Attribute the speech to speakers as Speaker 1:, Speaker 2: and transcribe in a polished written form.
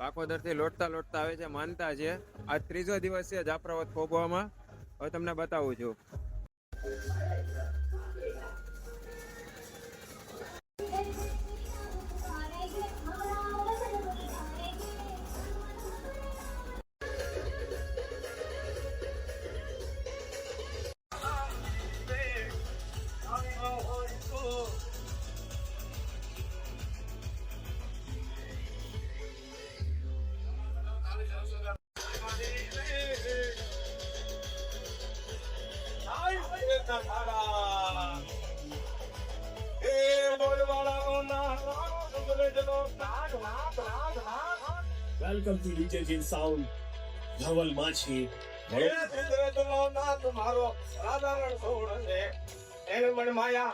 Speaker 1: પાકોદર થી લોટતા લોટતા આવે છે માનતા છે. આ ત્રીજો દિવસ છે જાફરાબાદ ખોબવામાં. હવે તમને બતાવું છું.
Speaker 2: Welcome to DJ Jin Sound. Dhaval માછી
Speaker 3: મારો સાધારણ સોળ છે એને પણ માયા